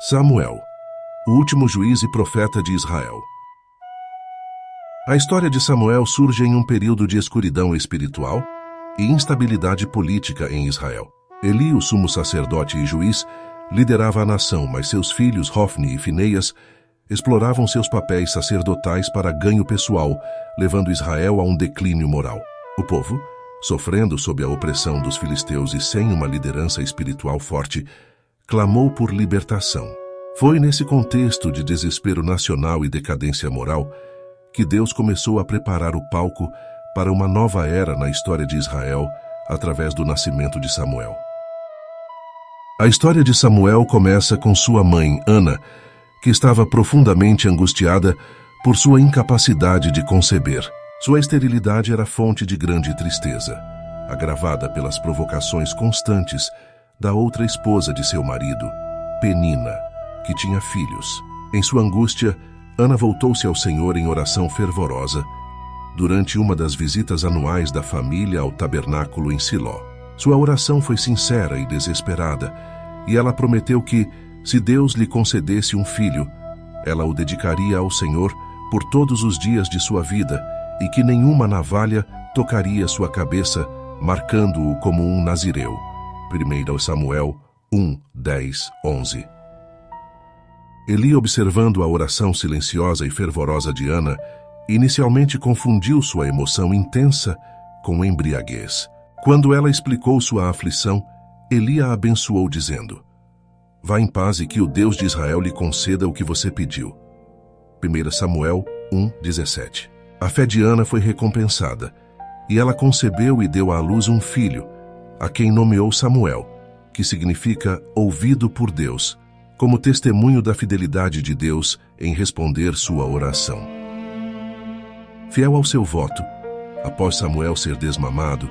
Samuel, o último juiz e profeta de Israel. A história de Samuel surge em um período de escuridão espiritual e instabilidade política em Israel. Eli, o sumo sacerdote e juiz, liderava a nação, mas seus filhos Hofni e Fineias exploravam seus papéis sacerdotais para ganho pessoal, levando Israel a um declínio moral. O povo, sofrendo sob a opressão dos filisteus e sem uma liderança espiritual forte, clamou por libertação. Foi nesse contexto de desespero nacional e decadência moral que Deus começou a preparar o palco para uma nova era na história de Israel através do nascimento de Samuel. A história de Samuel começa com sua mãe, Ana, que estava profundamente angustiada por sua incapacidade de conceber. Sua esterilidade era fonte de grande tristeza, agravada pelas provocações constantes da outra esposa de seu marido, Penina, que tinha filhos. Em sua angústia, Ana voltou-se ao Senhor em oração fervorosa durante uma das visitas anuais da família ao tabernáculo em Siló. Sua oração foi sincera e desesperada, e ela prometeu que, se Deus lhe concedesse um filho, ela o dedicaria ao Senhor por todos os dias de sua vida e que nenhuma navalha tocaria sua cabeça, marcando-o como um nazireu. 1 Samuel 1, 10, 11. Eli, observando a oração silenciosa e fervorosa de Ana, inicialmente confundiu sua emoção intensa com embriaguez. Quando ela explicou sua aflição, Eli a abençoou dizendo: "Vá em paz e que o Deus de Israel lhe conceda o que você pediu." 1 Samuel 1, 17. A fé de Ana foi recompensada, e ela concebeu e deu à luz um filho, a quem nomeou Samuel, que significa ouvido por Deus, como testemunho da fidelidade de Deus em responder sua oração. Fiel ao seu voto, após Samuel ser desmamado,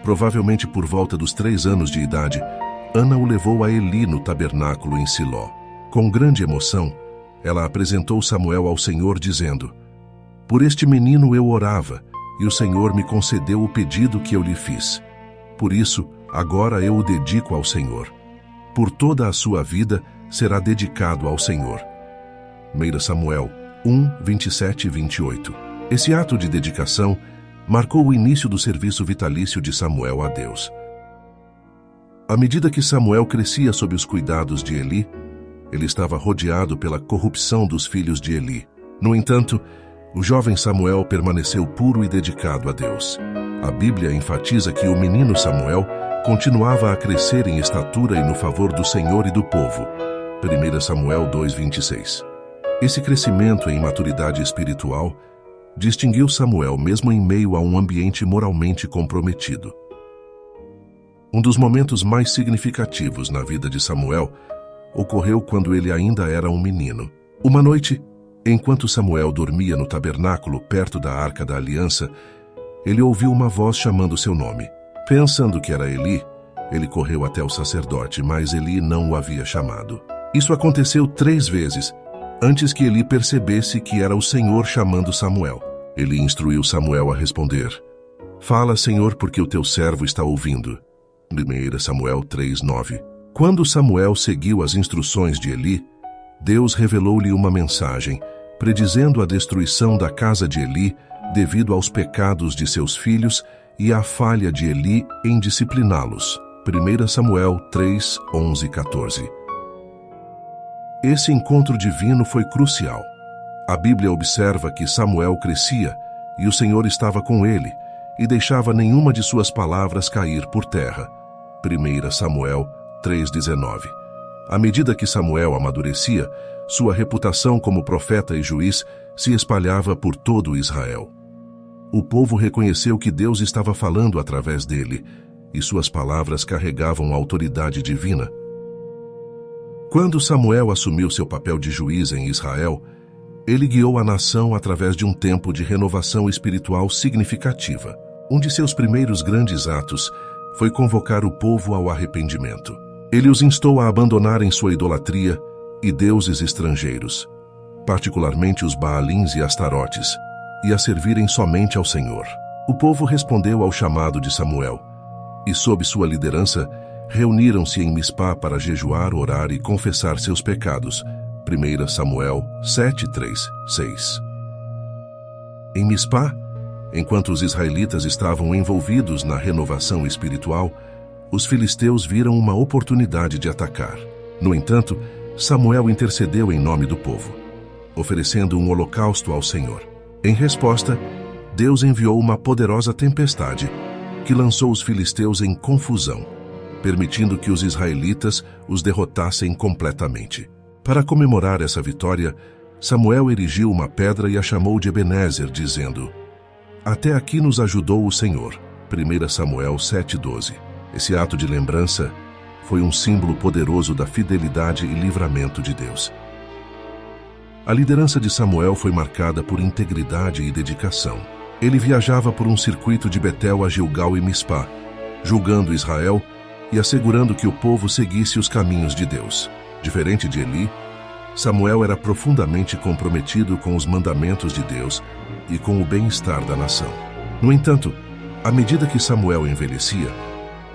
provavelmente por volta dos 3 anos de idade, Ana o levou a Eli no tabernáculo em Siló. Com grande emoção, ela apresentou Samuel ao Senhor dizendo: "Por este menino eu orava, e o Senhor me concedeu o pedido que eu lhe fiz. Por isso, agora eu o dedico ao Senhor. Por toda a sua vida será dedicado ao Senhor." 1 Samuel 1, 27 e 28. Esse ato de dedicação marcou o início do serviço vitalício de Samuel a Deus. À medida que Samuel crescia sob os cuidados de Eli, ele estava rodeado pela corrupção dos filhos de Eli. No entanto, o jovem Samuel permaneceu puro e dedicado a Deus. A Bíblia enfatiza que o menino Samuel continuava a crescer em estatura e no favor do Senhor e do povo. 1 Samuel 2, 26. Esse crescimento em maturidade espiritual distinguiu Samuel mesmo em meio a um ambiente moralmente comprometido. Um dos momentos mais significativos na vida de Samuel ocorreu quando ele ainda era um menino. Uma noite, enquanto Samuel dormia no tabernáculo perto da Arca da Aliança, ele ouviu uma voz chamando seu nome. Pensando que era Eli, ele correu até o sacerdote, mas Eli não o havia chamado. Isso aconteceu 3 vezes, antes que Eli percebesse que era o Senhor chamando Samuel. Eli instruiu Samuel a responder: "Fala, Senhor, porque o teu servo está ouvindo." 1 Samuel 3, 9. Quando Samuel seguiu as instruções de Eli, Deus revelou-lhe uma mensagem, predizendo a destruição da casa de Eli devido aos pecados de seus filhos e à falha de Eli em discipliná-los. 1 Samuel 3, 11 e 14. Esse encontro divino foi crucial. A Bíblia observa que Samuel crescia e o Senhor estava com ele e deixava nenhuma de suas palavras cair por terra. 1 Samuel 3:19. À medida que Samuel amadurecia, sua reputação como profeta e juiz se espalhava por todo Israel. O povo reconheceu que Deus estava falando através dele, e suas palavras carregavam autoridade divina. Quando Samuel assumiu seu papel de juiz em Israel, ele guiou a nação através de um tempo de renovação espiritual significativa. Um de seus primeiros grandes atos foi convocar o povo ao arrependimento. Ele os instou a abandonarem sua idolatria e deuses estrangeiros, particularmente os Baalins e Astarotes, e a servirem somente ao Senhor. O povo respondeu ao chamado de Samuel, e sob sua liderança, reuniram-se em Mispá para jejuar, orar e confessar seus pecados. 1 Samuel 7, 3, 6. Em Mispá, enquanto os israelitas estavam envolvidos na renovação espiritual, os filisteus viram uma oportunidade de atacar. No entanto, Samuel intercedeu em nome do povo, oferecendo um holocausto ao Senhor. Em resposta, Deus enviou uma poderosa tempestade que lançou os filisteus em confusão, permitindo que os israelitas os derrotassem completamente. Para comemorar essa vitória, Samuel erigiu uma pedra e a chamou de Ebenezer, dizendo: "Até aqui nos ajudou o Senhor." 1 Samuel 7:12. Esse ato de lembrança foi um símbolo poderoso da fidelidade e livramento de Deus. A liderança de Samuel foi marcada por integridade e dedicação. Ele viajava por um circuito de Betel a Gilgal e Mispá, julgando Israel e assegurando que o povo seguisse os caminhos de Deus. Diferente de Eli, Samuel era profundamente comprometido com os mandamentos de Deus e com o bem-estar da nação. No entanto, à medida que Samuel envelhecia,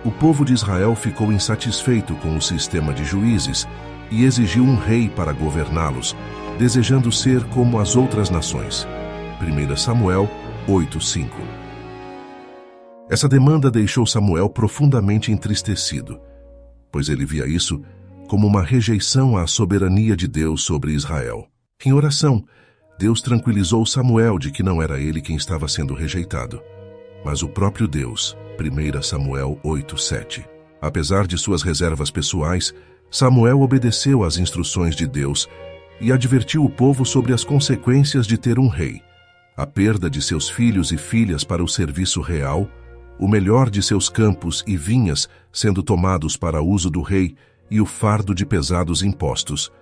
o povo de Israel ficou insatisfeito com o sistema de juízes e exigiu um rei para governá-los, desejando ser como as outras nações. 1 Samuel 8:5. Essa demanda deixou Samuel profundamente entristecido, pois ele via isso como uma rejeição à soberania de Deus sobre Israel. Em oração, Deus tranquilizou Samuel de que não era ele quem estava sendo rejeitado, mas o próprio Deus. 1 Samuel 8:7. Apesar de suas reservas pessoais, Samuel obedeceu às instruções de Deus e advertiu o povo sobre as consequências de ter um rei: a perda de seus filhos e filhas para o serviço real, o melhor de seus campos e vinhas sendo tomados para uso do rei e o fardo de pesados impostos.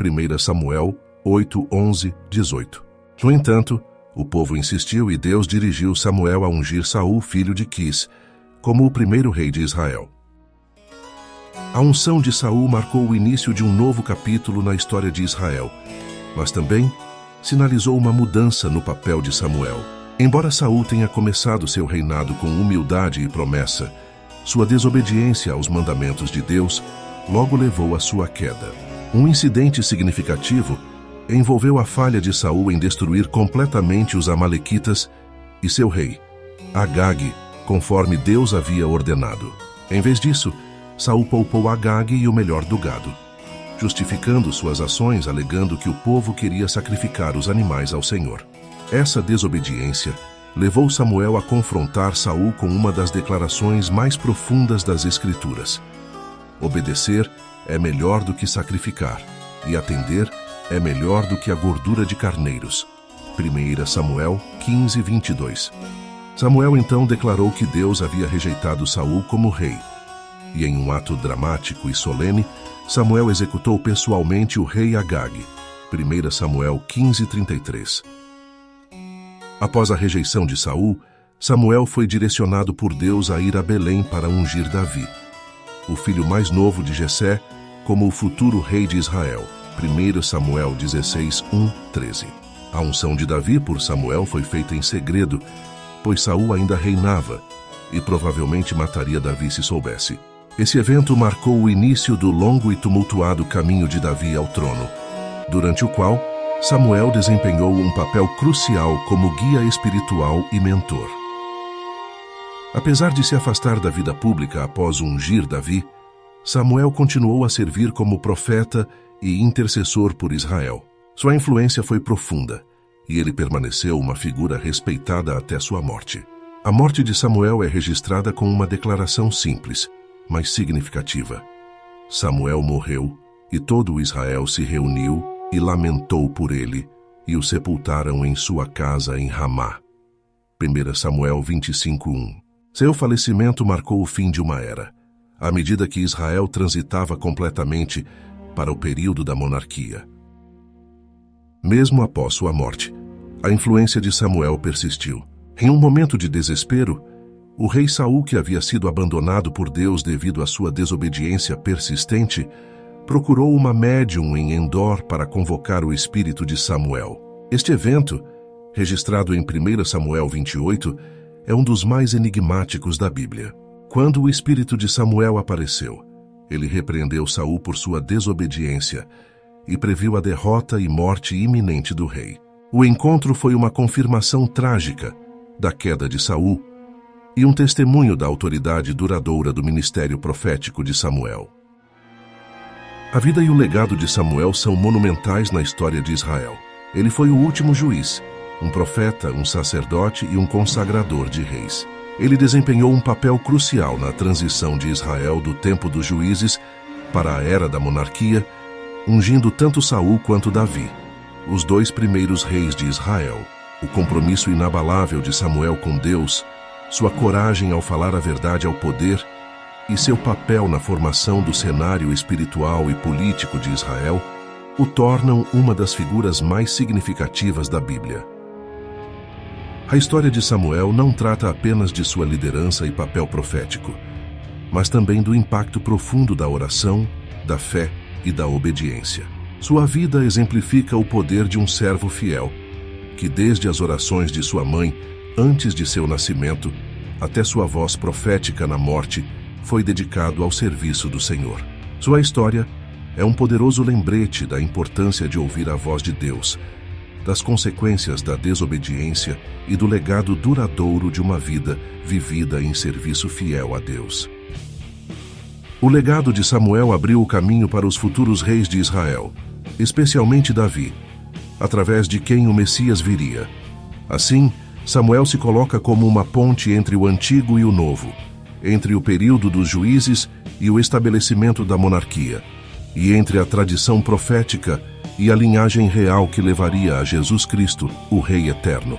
1 Samuel 8, 11, 18. No entanto, o povo insistiu e Deus dirigiu Samuel a ungir Saul, filho de Quis, como o primeiro rei de Israel. A unção de Saul marcou o início de um novo capítulo na história de Israel, mas também sinalizou uma mudança no papel de Samuel. Embora Saul tenha começado seu reinado com humildade e promessa, sua desobediência aos mandamentos de Deus logo levou à sua queda. Um incidente significativo envolveu a falha de Saul em destruir completamente os amalequitas e seu rei, Agag, conforme Deus havia ordenado. Em vez disso, Saul poupou Agag e o melhor do gado, justificando suas ações alegando que o povo queria sacrificar os animais ao Senhor. Essa desobediência levou Samuel a confrontar Saul com uma das declarações mais profundas das Escrituras: obedecer é melhor do que sacrificar, e atender é melhor do que a gordura de carneiros. 1 Samuel 15, 22. Samuel então declarou que Deus havia rejeitado Saul como rei, e em um ato dramático e solene, Samuel executou pessoalmente o rei Agag. 1 Samuel 15, 33. Após a rejeição de Saul, Samuel foi direcionado por Deus a ir a Belém para ungir Davi, o filho mais novo de Jessé, como o futuro rei de Israel. 1 Samuel 16, 1, 13. A unção de Davi por Samuel foi feita em segredo, pois Saul ainda reinava e provavelmente mataria Davi se soubesse. Esse evento marcou o início do longo e tumultuado caminho de Davi ao trono, durante o qual Samuel desempenhou um papel crucial como guia espiritual e mentor. Apesar de se afastar da vida pública após ungir Davi, Samuel continuou a servir como profeta e intercessor por Israel. Sua influência foi profunda, e ele permaneceu uma figura respeitada até sua morte. A morte de Samuel é registrada com uma declaração simples, mas significativa. Samuel morreu, e todo o Israel se reuniu e lamentou por ele, e o sepultaram em sua casa em Ramá. 1 Samuel 25:1. Seu falecimento marcou o fim de uma era, à medida que Israel transitava completamente para o período da monarquia. Mesmo após sua morte, a influência de Samuel persistiu. Em um momento de desespero, o rei Saul, que havia sido abandonado por Deus devido à sua desobediência persistente, procurou uma médium em Endor para convocar o espírito de Samuel. Este evento, registrado em 1 Samuel 28, é um dos mais enigmáticos da Bíblia. Quando o espírito de Samuel apareceu, ele repreendeu Saul por sua desobediência e previu a derrota e morte iminente do rei. O encontro foi uma confirmação trágica da queda de Saul e um testemunho da autoridade duradoura do ministério profético de Samuel. A vida e o legado de Samuel são monumentais na história de Israel. Ele foi o último juiz, um profeta, um sacerdote e um consagrador de reis. Ele desempenhou um papel crucial na transição de Israel do tempo dos juízes para a era da monarquia, ungindo tanto Saul quanto Davi, os dois primeiros reis de Israel. O compromisso inabalável de Samuel com Deus, sua coragem ao falar a verdade ao poder e seu papel na formação do cenário espiritual e político de Israel o tornam uma das figuras mais significativas da Bíblia. A história de Samuel não trata apenas de sua liderança e papel profético, mas também do impacto profundo da oração, da fé e da obediência. Sua vida exemplifica o poder de um servo fiel, que desde as orações de sua mãe, antes de seu nascimento, até sua voz profética na morte, foi dedicado ao serviço do Senhor. Sua história é um poderoso lembrete da importância de ouvir a voz de Deus, das consequências da desobediência e do legado duradouro de uma vida vivida em serviço fiel a Deus. O legado de Samuel abriu o caminho para os futuros reis de Israel, especialmente Davi, através de quem o Messias viria. Assim, Samuel se coloca como uma ponte entre o Antigo e o Novo, entre o período dos juízes e o estabelecimento da monarquia, e entre a tradição profética e a linhagem real que levaria a Jesus Cristo, o Rei Eterno.